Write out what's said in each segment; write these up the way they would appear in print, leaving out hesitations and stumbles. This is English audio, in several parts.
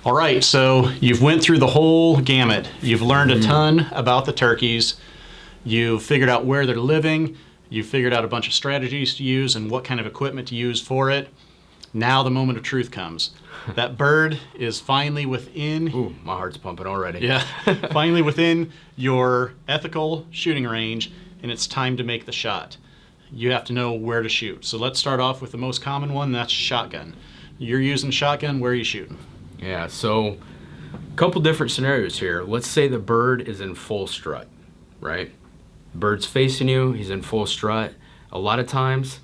All right, so you've went through the whole gamut. You've learned a ton about the turkeys. You've figured out where they're living. You've figured out a bunch of strategies to use and what kind of equipment to use for it. Now the moment of truth comes. That bird is finally within... Ooh, my heart's pumping already. Yeah, finally within your ethical shooting range, and it's time to make the shot. You have to know where to shoot. So let's start off with the most common one, that's shotgun. You're using shotgun, where are you shooting? Yeah, so a couple different scenarios here. Let's say the bird is in full strut, right? Bird's facing you, he's in full strut. A lot of times,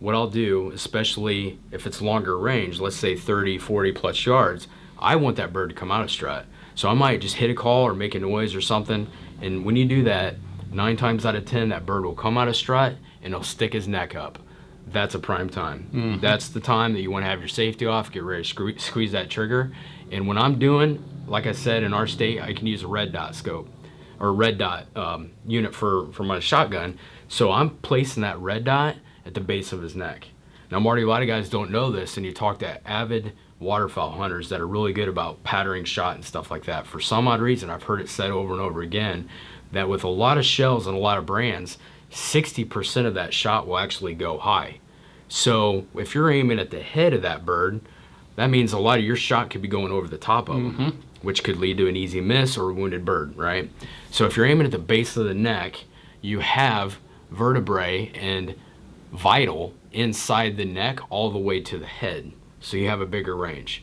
what I'll do, especially if it's longer range, let's say 30, 40 plus yards, I want that bird to come out of strut. So I might just hit a call or make a noise or something. And when you do that, 9 times out of 10, that bird will come out of strut and he'll stick his neck up. That's a prime time. Mm-hmm. That's the time that you want to have your safety off, get ready to squeeze that trigger. And when I'm doing, like I said, in our state, I can use a red dot scope or red dot unit for my shotgun. So I'm placing that red dot at the base of his neck. Now, Marty, a lot of guys don't know this, and you talk to avid waterfowl hunters that are really good about patterning shot and stuff like that. For some odd reason, I've heard it said over and over again that with a lot of shells and a lot of brands, 60% of that shot will actually go high. So if you're aiming at the head of that bird, that means a lot of your shot could be going over the top of him, which could lead to an easy miss or a wounded bird, right? So if you're aiming at the base of the neck, you have vertebrae and vital inside the neck all the way to the head. So you have a bigger range.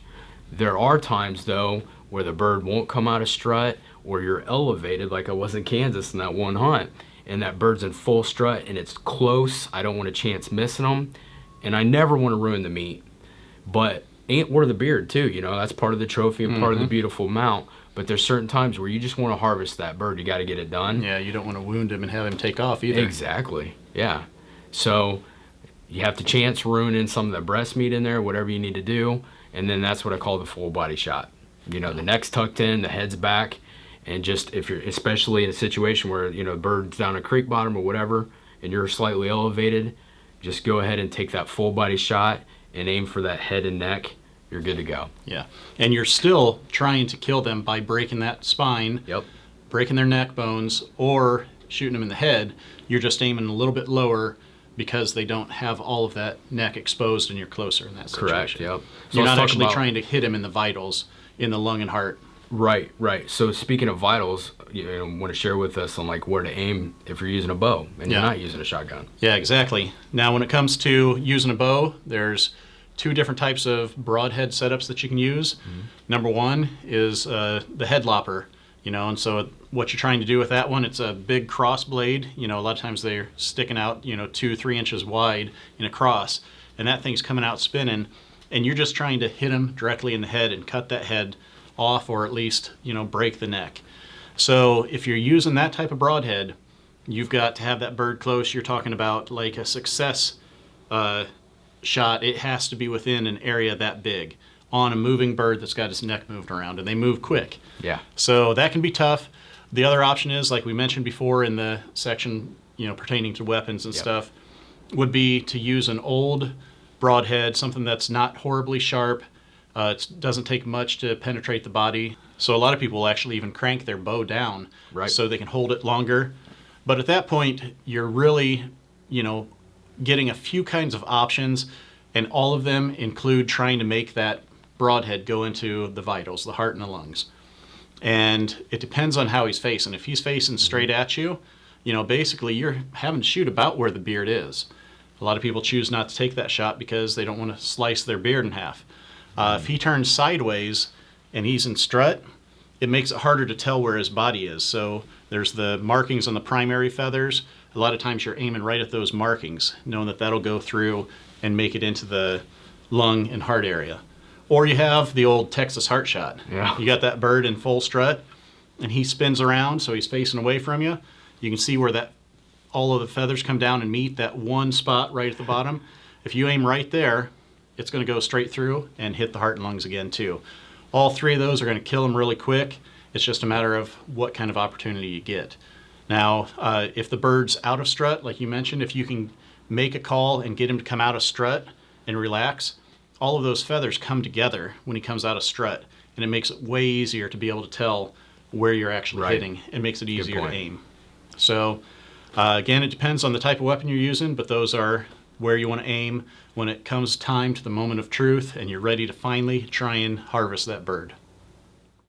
There are times, though, where the bird won't come out of strut or you're elevated, like I was in Kansas in that one hunt, and that bird's in full strut and it's close. I don't want a chance missing them, and I never want to ruin the meat. But ain't worth the beard too, you know, that's part of the trophy and part of the beautiful mount. But there's certain times where you just want to harvest that bird. You got to get it done. Yeah, you don't want to wound him and have him take off either. Exactly, yeah. So you have to chance ruining some of the breast meat in there, whatever you need to do, and then that's what I call the full body shot. You know, the neck's tucked in, the head's back, and just if you're, especially in a situation where, you know, the bird's down a creek bottom or whatever, and you're slightly elevated, just go ahead and take that full body shot and aim for that head and neck. You're good to go. Yeah, and you're still trying to kill them by breaking that spine, breaking their neck bones, or shooting them in the head. You're just aiming a little bit lower because they don't have all of that neck exposed and you're closer in that situation. Correct, yep. So you're not actually trying to hit him in the vitals, in the lung and heart. Right, right. So speaking of vitals, you know, want to share with us on like where to aim if you're using a bow and you're not using a shotgun. Yeah, exactly. Now, when it comes to using a bow, there's 2 different types of broadhead setups that you can use. Number one is the head lopper, you know, and so what you're trying to do with that one, it's a big cross blade. You know, a lot of times they're sticking out, you know, 2-3 inches wide in a cross, and that thing's coming out spinning, and you're just trying to hit him directly in the head and cut that head off, or at least, you know, break the neck. So if you're using that type of broadhead, you've got to have that bird close. You're talking about like a success shot. It has to be within an area that big on a moving bird that's got its neck moved around, and they move quick. Yeah. So that can be tough. The other option is, like we mentioned before in the section, you know, pertaining to weapons and stuff, would be to use an old broadhead, something that's not horribly sharp. It doesn't take much to penetrate the body. So a lot of people will actually even crank their bow down so they can hold it longer. But at that point, you're really, you know, getting a few kinds of options, and all of them include trying to make that broadhead go into the vitals, the heart and the lungs. And it depends on how he's facing. If he's facing straight at you, you know, basically you're having to shoot about where the beard is. A lot of people choose not to take that shot because they don't want to slice their beard in half. If he turns sideways and he's in strut, it makes it harder to tell where his body is. So there's the markings on the primary feathers. A lot of times you're aiming right at those markings, knowing that that'll go through and make it into the lung and heart area. Or you have the old Texas heart shot. Yeah. You got that bird in full strut, and he spins around, so he's facing away from you. You can see where that all of the feathers come down and meet that one spot right at the bottom. If you aim right there, it's going to go straight through and hit the heart and lungs again too. All 3 of those are going to kill them really quick. It's just a matter of what kind of opportunity you get. Now, if the bird's out of strut, like you mentioned, if you can make a call and get him to come out of strut and relax, all of those feathers come together when he comes out of strut, and it makes it way easier to be able to tell where you're actually Right. hitting. It makes it easier to point. aim. So again, it depends on the type of weapon you're using, but those are where you want to aim when it comes time to the moment of truth and you're ready to finally try and harvest that bird.